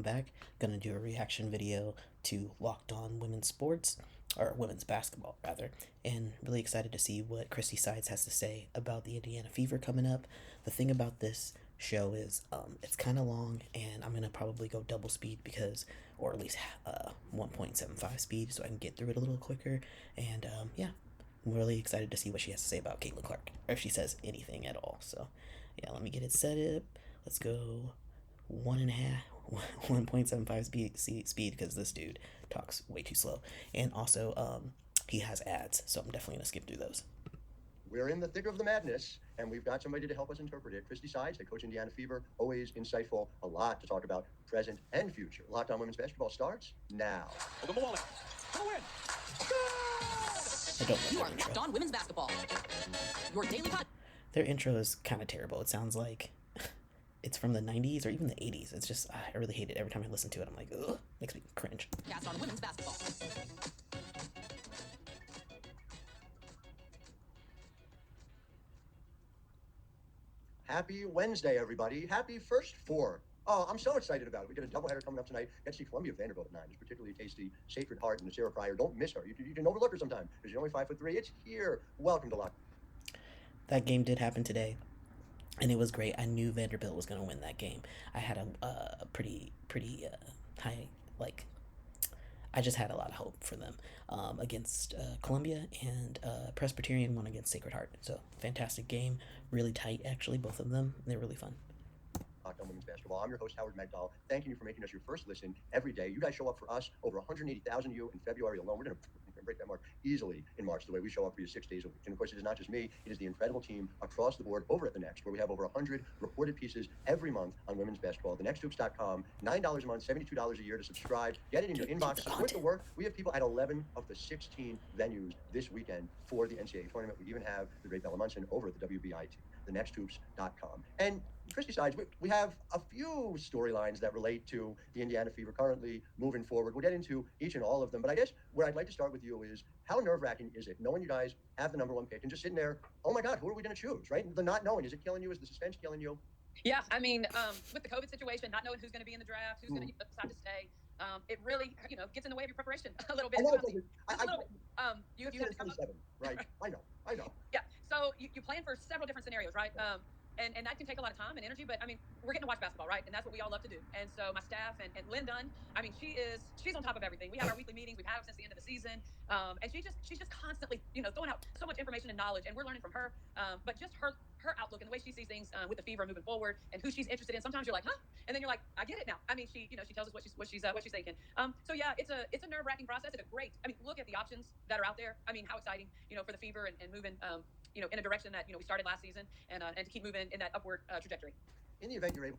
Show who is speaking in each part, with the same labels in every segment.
Speaker 1: I'm back. Gonna do a reaction video to Locked On Women's Sports, or Women's Basketball, rather. And really excited to see what Christy Sides has to say about the Indiana Fever coming up. The thing about this show is it's kind of long, and I'm gonna probably go double speed because, or at least 1.75 speed, so I can get through it a little quicker. And yeah, I'm really excited to see what she has to say about Caitlin Clark, or if she says anything at all. So yeah, let me get it set up. Let's go one and a half 1.75 speed because this dude talks way too slow, and also he has ads, so I'm definitely gonna skip through those.
Speaker 2: We're in the thick of the madness, and we've got somebody to help us interpret it. Christy Sides, head coach Indiana Fever, always insightful, a lot to talk about, present and future. Locked On Women's Basketball starts now.
Speaker 3: The Maloney. Go in.
Speaker 1: I don't
Speaker 4: You
Speaker 1: know
Speaker 4: are
Speaker 1: their
Speaker 4: Locked
Speaker 1: intro.
Speaker 4: On Women's Basketball. Your daily pod.
Speaker 1: Their intro is kind of terrible. It sounds like it's from the 90s or even the 80s. It's just, I really hate it. Every time I listen to it, I'm like, ugh, makes me cringe.
Speaker 4: Cast on women's basketball.
Speaker 2: Happy Wednesday, everybody. Happy first four. Oh, I'm so excited about it. We got a doubleheader coming up tonight. Get to see Columbia Vanderbilt at 9. It's particularly tasty. Sacred Heart and Sarah Pryor. Don't miss her. You can overlook her sometime because she's only 5'3". It's here. Welcome to Lock.
Speaker 1: That game did happen today, and it was great. I knew Vanderbilt was going to win that game. I had a pretty high, like, I just had a lot of hope for them against Columbia, and Presbyterian won against Sacred Heart. So fantastic game, really tight actually, both of them. They're really fun.
Speaker 2: Locked On Women's Basketball. I'm your host, Howard Magdal. Thanking you for making us your first listen every day. You guys show up for us, over 180,000 of you in February alone. We're going to break that mark easily in March, the way we show up for you 6 days a week. And of course, it is not just me, it is the incredible team across the board over at The Next, where we have over 100 reported pieces every month on women's basketball. TheNextHoops.com, $9 a month, $72 a year to subscribe. Get it in your inbox, support the work. We have people at 11 of the 16 venues this weekend for the NCAA tournament. We even have the great Bella Munson over at the WBIT, TheNextHoops.com. And Christy Sides, we have a few storylines that relate to the Indiana Fever currently moving forward. We'll get into each and all of them, but I guess where I'd like to start with you is how nerve-wracking is it knowing you guys have the number one pick and just sitting there, oh my God, who are we going to choose, right? The not knowing, is it killing you? Is the suspense killing you?
Speaker 5: Yeah, I mean, with the COVID situation, not knowing who's going to be in the draft, who's going to decide to stay, it really, gets in the way of your preparation a little bit.
Speaker 2: I know,
Speaker 5: You have to come up.
Speaker 2: right? I know.
Speaker 5: Yeah, so you plan for several different scenarios, right? And that can take a lot of time and energy, but I mean, we're getting to watch basketball, right? And that's what we all love to do. And so my staff and Lynn Dunn, I mean, she's on top of everything. We have our weekly meetings, we've had them since the end of the season, and she's just constantly, throwing out so much information and knowledge, and we're learning from her. But just her outlook and the way she sees things with the Fever moving forward, and who she's interested in. Sometimes you're like, huh, and then you're like, I get it now. I mean, she tells us what she's thinking. So yeah, it's a nerve-wracking process. It's a great. I mean, look at the options that are out there. I mean, how exciting, for the Fever and moving. In a direction that we started last season, and to keep moving in that upward trajectory.
Speaker 2: In the event you're able.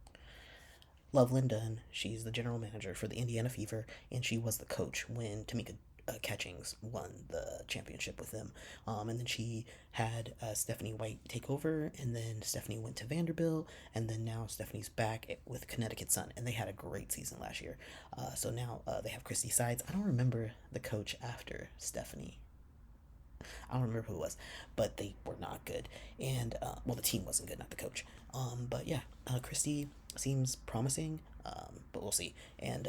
Speaker 1: Love Lynn Dunn. She's the general manager for the Indiana Fever, and she was the coach when Tamika Catchings won the championship with them. And then she had Stephanie White take over, and then Stephanie went to Vanderbilt, and then now Stephanie's back with Connecticut Sun, and they had a great season last year. So now they have Christy Sides. I don't remember the coach after Stephanie. I don't remember who it was, but they were not good. And, well, the team wasn't good, not the coach. But yeah, Christy seems promising, but we'll see. And,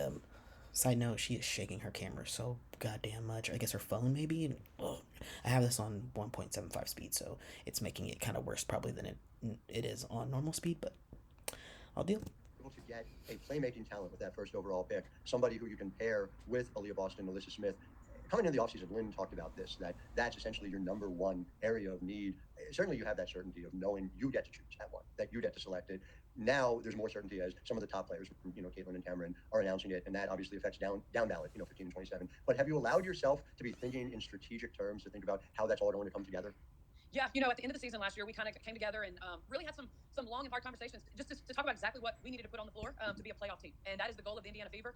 Speaker 1: side note, she is shaking her camera so goddamn much. I guess her phone, maybe? Ugh. I have this on 1.75 speed, so it's making it kind of worse probably than it is on normal speed, but I'll deal.
Speaker 2: To get a playmaking talent with that first overall pick, somebody who you can pair with Aaliyah Boston, Alyssa Smith. Coming into the offseason, Lynn talked about this, that's essentially your number one area of need. Certainly you have that certainty of knowing you get to choose that one, that you get to select it. Now there's more certainty as some of the top players, Caitlin and Cameron, are announcing it, and that obviously affects down ballot, 15 and 27. But have you allowed yourself to be thinking in strategic terms, to think about how that's all going to come together?
Speaker 5: Yeah, at the end of the season last year, we kind of came together and really had some long and hard conversations just to talk about exactly what we needed to put on the floor to be a playoff team. And that is the goal of the Indiana Fever,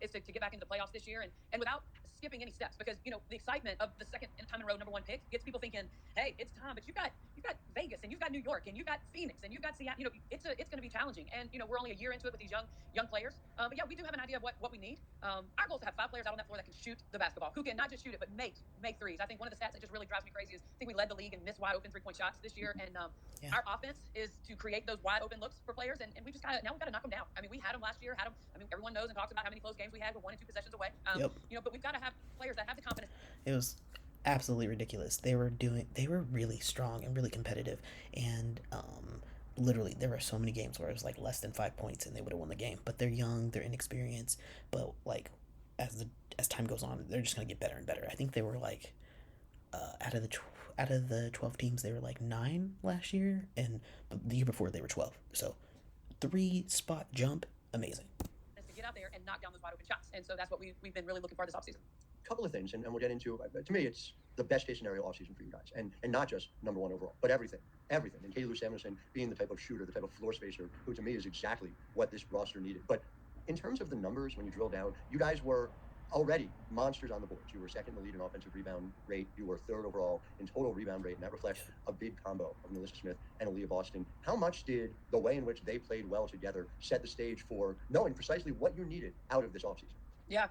Speaker 5: is to get back into the playoffs this year. And without skipping any steps because the excitement of the second time in a row #1 pick gets people thinking, hey, it's time. But you've got Vegas and you've got New York and you've got Phoenix and you've got Seattle. It's going to be challenging. And we're only a year into it with these young players. But yeah, we do have an idea of what we need. Our goal is to have 5 players out on that floor that can shoot the basketball, who can not just shoot it but make threes. I think one of the stats that just really drives me crazy is I think we led the league in missed wide open 3-point shots this year. And our offense is to create those wide open looks for players. And we just got to now we've got to knock them down. I mean, we had them last year. Everyone knows and talks about how many close games we had. We're 1 and 2 possessions away. But we've got to have players that have the confidence.
Speaker 1: It was absolutely ridiculous. They were really strong and really competitive, and literally there were so many games where it was like less than 5 points and they would have won the game. But they're young, they're inexperienced, but like as time goes on, they're just gonna get better and better. I think they were like out of the 12 teams, they were like 9 last year, and the year before they were 12. So 3-spot jump, amazing.
Speaker 5: To get out there and knock down those wide open shots, and so that's what we've been really looking for this offseason.
Speaker 2: Couple of things, and we'll get into. To me, it's the best case scenario offseason for you guys, and not just #1 overall, but everything. And Katie Lou Samuelson being the type of shooter, the type of floor spacer, who to me is exactly what this roster needed. But in terms of the numbers, when you drill down, you guys were already monsters on the boards. You were second in the lead in offensive rebound rate. You were 3rd overall in total rebound rate, and that reflects a big combo of Melissa Smith and Aaliyah Boston. How much did the way in which they played well together set the stage for knowing precisely what you needed out of this offseason?
Speaker 5: Yeah.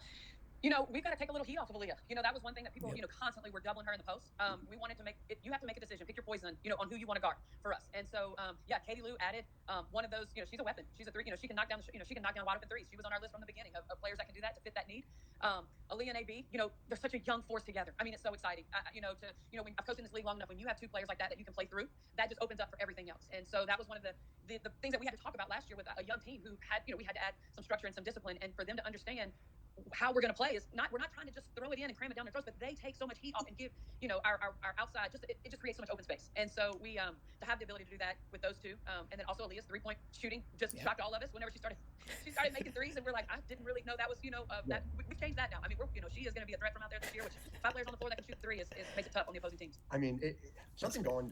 Speaker 5: We've got to take a little heat off of Aaliyah. That was one thing that people, constantly were doubling her in the post. We wanted to make it, you have to make a decision, pick your poison, on who you want to guard for us. And so, Katie Lou added one of those, she's a weapon. She's a 3, she can knock down, she can knock down wide open threes. She was on our list from the beginning of players that can do that to fit that need. Aaliyah and AB, they're such a young force together. I mean, it's so exciting. When I've coached in this league long enough, when you have 2 players like that you can play through, that just opens up for everything else. And so that was one of the things that we had to talk about last year with a young team who had, we had to add some structure and some discipline, and for them to understand how we're going to play is we're not trying to just throw it in and cram it down their throats, but they take so much heat off and give our outside it just creates so much open space. And so we to have the ability to do that with those 2, and then also Aaliyah's 3-point shooting just shocked all of us whenever she started making threes, and we're like, I didn't really know that was that we've changed that now. I mean, she is going to be a threat from out there this year, which 5 players on the floor that can shoot 3 makes it tough on the opposing teams.
Speaker 2: I mean, something Dawn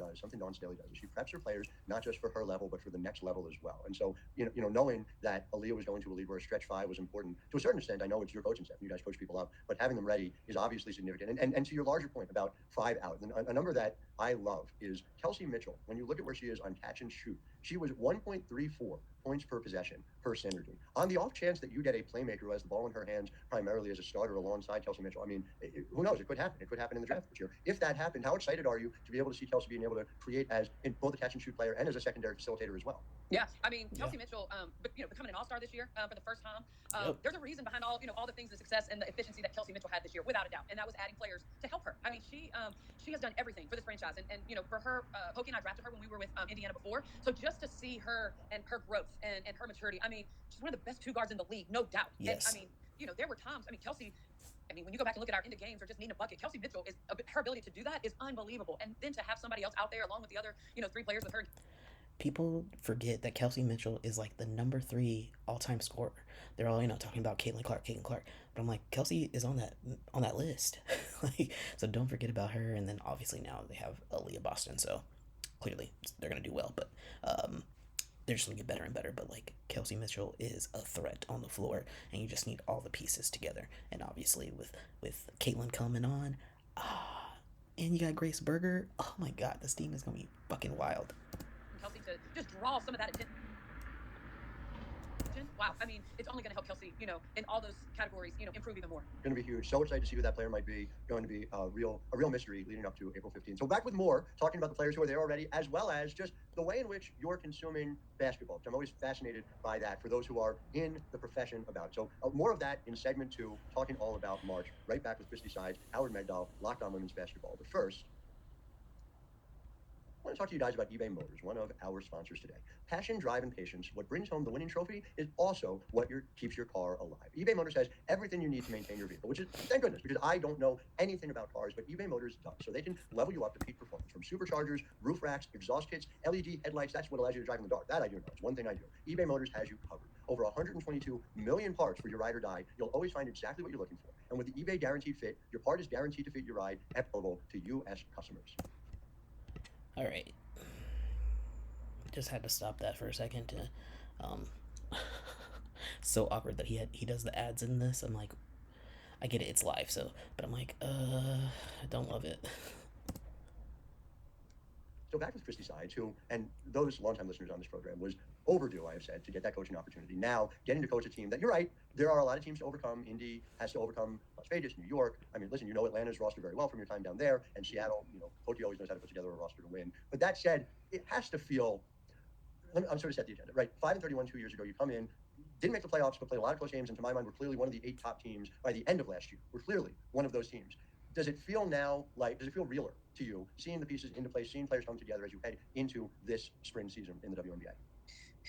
Speaker 2: Staley does is she preps her players not just for her level but for the next level as well. And so knowing that Aaliyah was going to a league where a stretch 5 was important to a certain extent. I know it's your coaching staff, you guys coach people up, but having them ready is obviously significant. And to your larger point about 5 out, a number that I love is Kelsey Mitchell. When you look at where she is on catch and shoot, she was 1.34 points per possession per synergy. On the off chance that you get a playmaker who has the ball in her hands primarily as a starter alongside Kelsey Mitchell, I mean, who knows? It could happen. It could happen in the draft this year. If that happened, how excited are you to be able to see Kelsey being able to create as in both a catch and shoot player and as a secondary facilitator as well?
Speaker 5: Yeah, I mean, Kelsey Mitchell, becoming an all-star this year for the first time. There's a reason behind all the things, the success and the efficiency that Kelsey Mitchell had this year, without a doubt, and that was adding players to help her. I mean, she has done everything for this franchise, and for her, Hokie and I drafted her when we were with Indiana before. So just to see her and her growth and her maturity, I mean, she's one of the best 2 guards in the league, no doubt.
Speaker 1: Yes.
Speaker 5: And, I mean, there were times. I mean, Kelsey. I mean, when you go back and look at our end of games or just needing a bucket, Kelsey Mitchell her ability to do that is unbelievable. And then to have somebody else out there along with the other, 3 players with her.
Speaker 1: People forget that Kelsey Mitchell is like the number 3 all-time scorer. They're all talking about Caitlin Clark, but I'm like, Kelsey is on that list. So don't forget about her. And then obviously now they have Aaliyah Boston, so clearly they're gonna do well. But they're just gonna get better and better. But like, Kelsey Mitchell is a threat on the floor, and you just need all the pieces together. And obviously with Caitlin coming on, and you got Grace Berger. Oh my God, this team is gonna be fucking wild.
Speaker 5: Kelsey to just draw some of that attention. Wow, I mean, it's only going to help Kelsey, in all those categories, improve even more.
Speaker 2: Going to be huge. So excited to see who that player might be. Going to be a real mystery leading up to April 15th. So back with more, talking about the players who are there already, as well as just the way in which you're consuming basketball. I'm always fascinated by that for those who are in the profession about it. So more of that in segment 2, talking all about March. Right back with Christy Sides, Howard Megdal, Locked On Women's Basketball. But first, I want to talk to you guys about eBay Motors, one of our sponsors today. Passion, drive, and patience. What brings home the winning trophy is also what keeps your car alive. eBay Motors has everything you need to maintain your vehicle, which is, thank goodness, because I don't know anything about cars, but eBay Motors does. So they can level you up to peak performance, from superchargers, roof racks, exhaust kits, LED headlights. That's what allows you to drive in the dark. That I do know. It's one thing I do. eBay Motors has you covered. Over 122 million parts for your ride or die. You'll always find exactly what you're looking for. And with the eBay Guaranteed Fit, your part is guaranteed to fit your ride, available to U.S. customers.
Speaker 1: All right. Just had to stop that for a second to so awkward that he does the ads in this. I'm like, I get it, it's live, so, but I'm like, I don't love it.
Speaker 2: So back with Christy Sides, who, and those longtime listeners on this program, was overdue, I have said, to get that coaching opportunity. Now, getting to coach a team that, you're right, there are a lot of teams to overcome. Indy has to overcome Las Vegas, New York. I mean, listen, you know Atlanta's roster very well from your time down there, and Seattle, Coach always knows how to put together a roster to win. But that said, it has to feel, I'm sort of set the agenda, right? 5-31 2 years ago, you come in, didn't make the playoffs, but played a lot of close games, and to my mind, we're clearly one of the 8 top teams by the end of last year. We're clearly one of those teams. Does it feel realer to you, seeing the pieces into place, seeing players come together as you head into this spring season in the WNBA?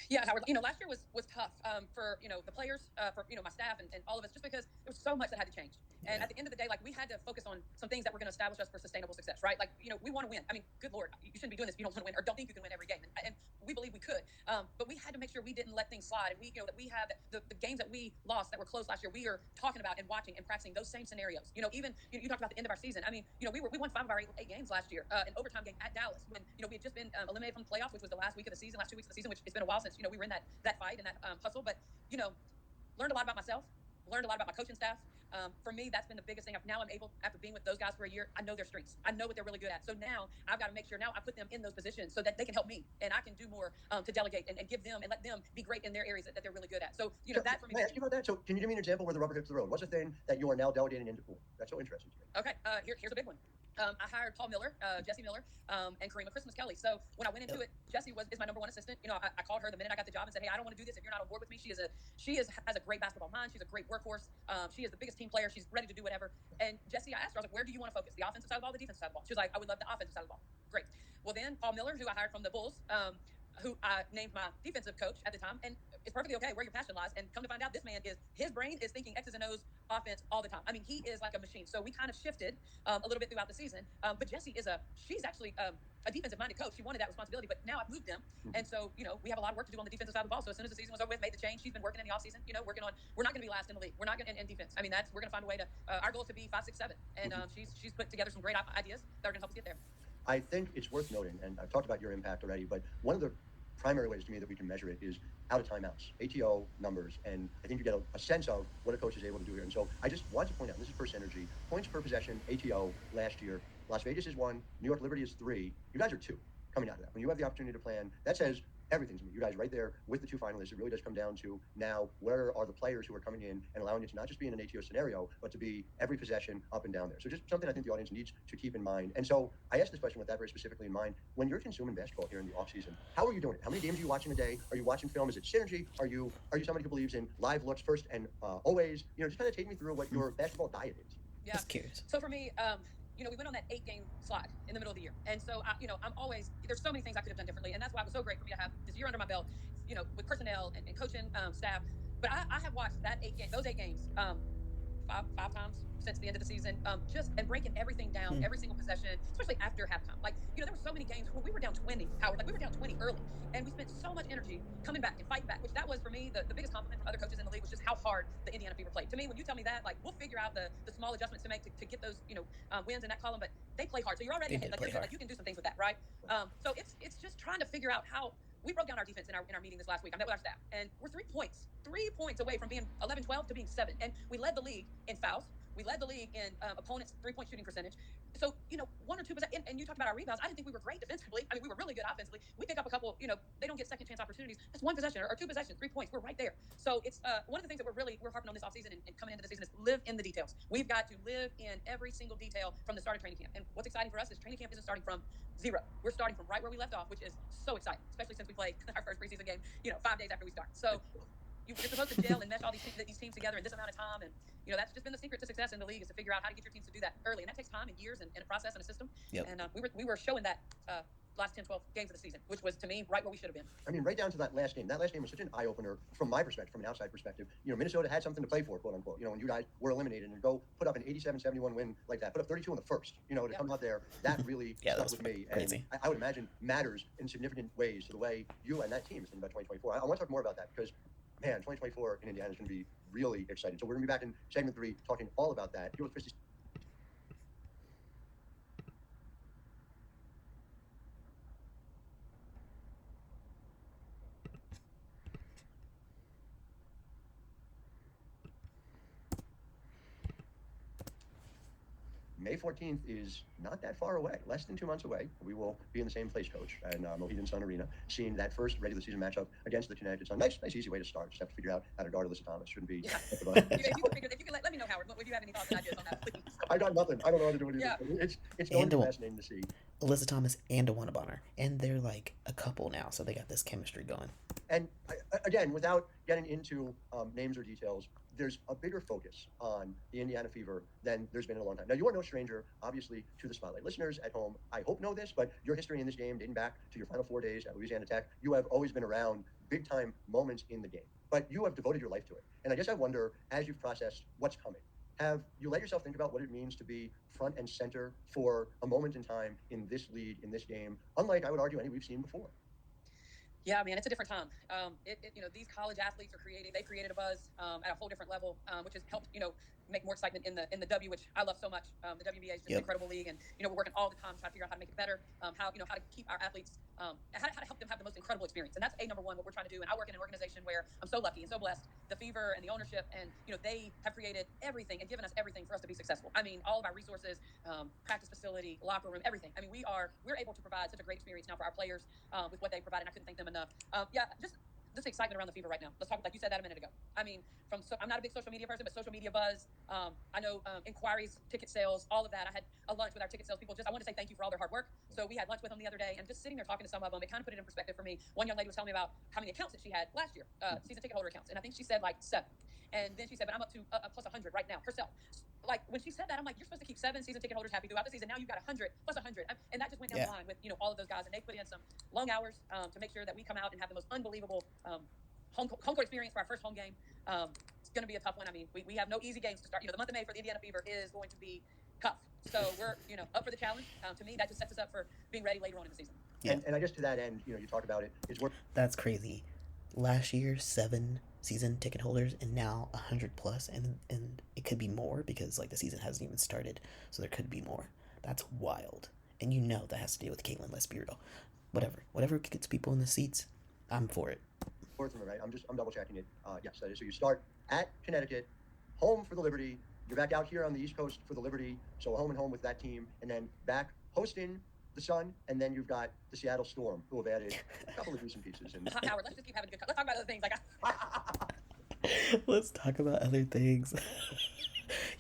Speaker 5: Yeah, Howard. Last year was tough for the players, for my staff and all of us, just because there was so much that had to change. And at the end of the day, like, we had to focus on some things that were going to establish us for sustainable success, right? Like, we want to win. I mean, good Lord, you shouldn't be doing this if you don't want to win or don't think you can win every game. And we believe we could, but we had to make sure we didn't let things slide. And that we have the games that we lost that were close last year. We are talking about and watching and practicing those same scenarios. Even you talked about the end of our season. I mean, we won 5 of our 8 games last year. An overtime game at Dallas when we had just been eliminated from the playoffs, which was the last 2 weeks of the season, which it's been a while since we were in that fight and that hustle. But learned a lot about myself, learned a lot about my coaching staff. For me, that's been the biggest thing. Now I'm able, after being with those guys for a year, I know their strengths. I know what they're really good at. So now I've got to make sure now I put them in those positions so that they can help me, and I can do more to delegate and give them and let them be great in their areas that they're really good at. So that for me.
Speaker 2: Can I ask you about that? So can you give me an example where the rubber hits the road? What's the thing that you are now delegating into pool? That's so interesting to me.
Speaker 5: Okay, here's a big one. I hired Paul Miller, Jesse Miller, and Karima Christmas Kelly. So when I went into it, Jesse is my number 1 assistant. I called her the minute I got the job and said, hey, I don't want to do this if you're not on board with me. She has a great basketball mind. She's a great workhorse. She is the biggest team player. She's ready to do whatever. And Jesse, I asked her, I was like, where do you want to focus? The offensive side of the ball, the defensive side of the ball? She was like, I would love the offensive side of the ball. Great. Well, then Paul Miller, who I hired from the Bulls, who I named my defensive coach at the time, and it's perfectly okay where your passion lies. And come to find out, his brain is thinking X's and O's offense all the time. I mean, he is like a machine. So we kind of shifted a little bit throughout the season. But Jessie she's actually a defensive-minded coach. She wanted that responsibility, but now I've moved them. And so, we have a lot of work to do on the defensive side of the ball. So as soon as the season was over with, made the change. She's been working in the offseason, working on, we're not going to be last in the league. We're not going to, in defense. I mean, we're going to find a way to, our goal is to be 5, 6, 7. And she's put together some great ideas that are going to help us get there.
Speaker 2: I think it's worth noting, and I've talked about your impact already, but one of the primary ways to me that we can measure it is out of timeouts, ATO numbers, and I think you get a sense of what a coach is able to do here. And so I just want to point out, this is per synergy, points per possession, ATO last year. Las Vegas is 1, New York Liberty is 3. You guys are 2 coming out of that. When you have the opportunity to plan, that says everything to me. You guys right there with the 2 finalists. It really does come down to now where are the players who are coming in and allowing you to not just be in an ATO scenario, but to be every possession up and down there. So just something I think the audience needs to keep in mind. And so I asked this question with that very specifically in mind. When you're consuming basketball here in the offseason, how are you doing it? How many games are you watching a day? Are you watching film? Is it synergy? Are you somebody who believes in live looks first and always? Just kind of take me through what your basketball diet is.
Speaker 5: Yeah.
Speaker 1: Just curious.
Speaker 5: So for me, we went on that 8-game slide in the middle of the year. And so, I'm always, there's so many things I could have done differently. And that's why it was so great for me to have this year under my belt, with personnel and coaching staff. But I have watched those 8 games five times since the end of the season, and breaking everything down, every single possession, especially after halftime. Like, there were so many games when we were down 20, Howard, like we were down 20 early, and we spent so much energy coming back and fighting back, which that was, for me, the biggest compliment from other coaches in the league was just how hard the Indiana Fever played. To me, when you tell me that, like, we'll figure out the small adjustments to make to get those, wins in that column, but they play hard. So you're already ahead. Like, you can do some things with that, right? So it's just trying to figure out how. We broke down our defense in our meeting this last week. I met with our staff, and we're 3 points away from being 11-12 to being 7. And we led the league in fouls. We led the league in opponents' 3-point shooting percentage. So, 1 or 2 possessions. And you talked about our rebounds. I didn't think we were great defensively. I mean, we were really good offensively. We pick up a couple, they don't get second chance opportunities. That's 1 possession or 2 possessions, 3 points. We're right there. So it's one of the things that we're harping on this offseason and coming into the season is live in the details. We've got to live in every single detail from the start of training camp. And what's exciting for us is training camp isn't starting from 0. We're starting from right where we left off, which is so exciting, especially since we played our first preseason game, 5 days after we start. So you're supposed to gel and mesh all these teams together in this amount of time, and that's just been the secret to success in the league is to figure out how to get your teams to do that early, and that takes time and years and a process and a system.
Speaker 1: Yep.
Speaker 5: And we were showing that last 10, 12 games of the season, which was, to me, right where we should have been.
Speaker 2: I mean, right down to that last game. That last game was such an eye-opener from my perspective, from an outside perspective. Minnesota had something to play for, quote unquote. When you guys were eliminated and go put up an 87-71 win like that, put up 32 in the first, to come out there, that really stuck with me.
Speaker 1: Crazy.
Speaker 2: And I would imagine matters in significant ways to the way you and that team is thinking about 2024. I want to talk more about that because, man, 2024 in Indiana is going to be really exciting. So we're going to be back in segment 3 talking all about that. Here with Christy. May 14th is not that far away, less than 2 months away. We will be in the same place, Coach, and Mohegan Sun Arena, seeing that first regular season matchup against the Connecticut Sun. Nice, easy way to start. Just have to figure out how to guard Alyssa Thomas. Shouldn't be.
Speaker 5: Yeah. If you can let me know, Howard. Would you have any thoughts and ideas on that, please?
Speaker 2: I got nothing. I don't know what to do with it.
Speaker 5: Yeah.
Speaker 2: It's going to be
Speaker 1: And
Speaker 2: fascinating to see.
Speaker 1: Alyssa Thomas and Awana Bonner, and they're like a couple now, so they got this chemistry going.
Speaker 2: And again, without getting into names or details, there's a bigger focus on the Indiana Fever than there's been in a long time. Now, you are no stranger, obviously, to the spotlight. Listeners at home, I hope know this, but your history in this game, dating back to your Final Four days at Louisiana Tech, you have always been around big-time moments in the game. But you have devoted your life to it. And I guess I wonder, as you've processed what's coming, have you let yourself think about what it means to be front and center for a moment in time in this league, in this game, unlike, I would argue, any we've seen before?
Speaker 5: Yeah, man, it's a different time. These college athletes they created a buzz at a whole different level, which has helped, make more excitement in the W, which I love so much. The WBA is just an incredible league, and we're working all the time trying to figure out how to make it better. How to keep our athletes, how to help them have the most incredible experience, and that's number one what we're trying to do. And I work in an organization where I'm so lucky and so blessed. The Fever and the ownership, and they have created everything and given us everything for us to be successful. I mean, all of our resources, practice facility, locker room, everything. I mean, we're able to provide such a great experience now for our players with what they provide, and I couldn't thank them enough. Just excitement around the Fever right now. Let's talk, like you said that a minute ago. I mean, I'm not a big social media person, but social media buzz. I know inquiries, ticket sales, all of that. I had a lunch with our ticket sales people. I want to say thank you for all their hard work. So we had lunch with them the other day, and just sitting there talking to some of them, it kind of put it in perspective for me. One young lady was telling me about how many accounts that she had last year, season ticket holder accounts, and I think she said like 7. And then she said, but I'm up to plus 100 right now herself. Like when she said that, I'm like, you're supposed to keep 7 season ticket holders happy throughout the season. Now you've got 100 plus 100, and that just went down the line with all of those guys, and they put in some long hours to make sure that we come out and have the most unbelievable home court experience for our first home game. It's going to be a tough one. I mean, we have no easy games to start. The month of May for the Indiana Fever is going to be tough. So we're up for the challenge. To me, that just sets us up for being ready later on in the season.
Speaker 2: Yeah. And I guess to that end, you talk about it.
Speaker 1: That's crazy. Last year, 7 season ticket holders, and now 100 plus, and it could be more because like the season hasn't even started, so there could be more. That's wild, and that has to do with Caitlin Lespiro. Whatever gets people in the seats, I'm for it.
Speaker 2: Right? I'm double checking it. Yes, that is. So you start at Connecticut, home for the Liberty. You're back out here on the East Coast for the Liberty, so home and home with that team, and then back hosting the Sun, and then you've got the Seattle Storm, who have added a couple of decent pieces. And
Speaker 5: Howard, let's just keep having a good time. Let's talk about other things.
Speaker 1: Let's talk about other things.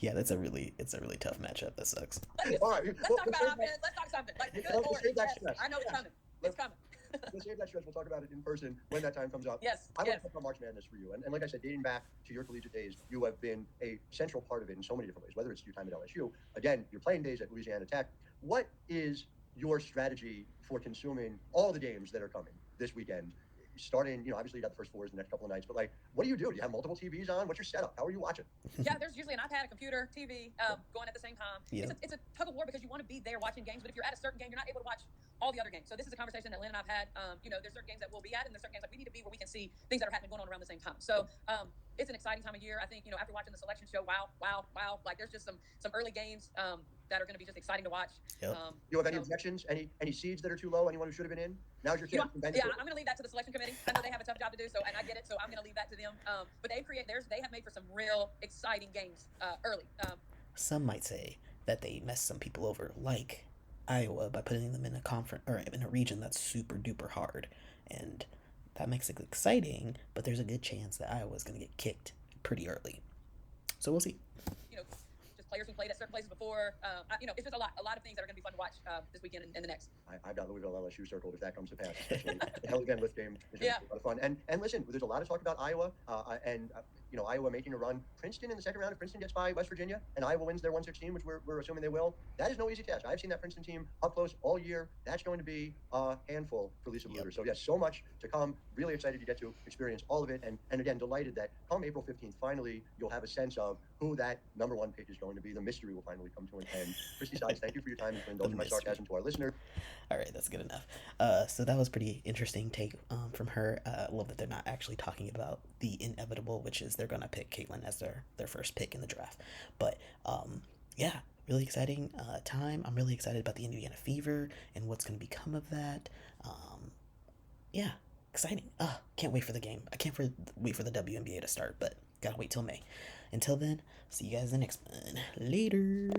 Speaker 1: Yeah, it's a really tough matchup. That sucks.
Speaker 2: All right,
Speaker 5: let's talk about offense. Let's talk something. Good Lord, yes, I know it's coming. It's coming.
Speaker 2: We'll save that stress. We'll talk about it in person when that time comes up.
Speaker 5: Yes.
Speaker 2: I want to talk about March Madness for you. And like I said, dating back to your collegiate days, you have been a central part of it in so many different ways, whether it's your time at LSU, again, your playing days at Louisiana Tech. What is your strategy for consuming all the games that are coming this weekend? Starting, obviously you got the first 4s the next couple of nights, but like, what do you do? Do you have multiple TVs on? What's your setup? How are you watching?
Speaker 5: Yeah, there's usually an iPad, a computer, TV going at the same time.
Speaker 1: Yep.
Speaker 5: It's a tug of war because you want to be there watching games, but if you're at a certain game, you're not able to watch all the other games. So this is a conversation that Lynn and I've had. There's certain games that we'll be at, and there's certain games that we need to be where we can see things that are happening going on around the same time. So it's an exciting time of year. I think, after watching the selection show, wow. Like there's just some early games that are going to be just exciting to watch.
Speaker 1: Yep.
Speaker 2: You have any objections? Any seeds that are too low? Anyone who should have been in? Now's your chance.
Speaker 5: I'm going to leave that to the selection committee. I know they have a tough job to do, and I get it. So I'm going to leave that to them. But they have made for some real exciting games early.
Speaker 1: Some might say that they messed some people over, like Iowa, by putting them in a conference or in a region that's super duper hard, and that makes it exciting. But there's a good chance that Iowa's going to get kicked pretty early. So we'll see.
Speaker 5: Just players who played at certain places before. It's just a lot of things that are going to be fun to watch this weekend and the next.
Speaker 2: I've got Louisville LSU circled if that comes to pass. Especially the Hell Again Lift game is a lot of fun. And listen, there's a lot of talk about Iowa and Iowa making a run. Princeton in the second round. If Princeton gets by West Virginia and Iowa wins their 116, which we're assuming they will, that is no easy task. I've seen that Princeton team up close all year. That's going to be a handful for Lisa Bluder. So yes, so much to come. Really excited to get to experience all of it. And again, delighted that come April 15th, finally, you'll have a sense of who that number 1 pick is going to be. The mystery will finally come to an end. Christy Sides, thank you for your time and for indulging my sarcasm to our listener.
Speaker 1: All right, that's good enough. So that was pretty interesting take from her. I love that they're not actually talking about the inevitable, which is they're going to pick Caitlin as their first pick in the draft. But yeah, really exciting time. I'm really excited about the Indiana Fever and what's going to become of that. Yeah, exciting. Can't wait for the game. I can't wait for the WNBA to start, but gotta wait till May. Until then, see you guys in the next one. Later.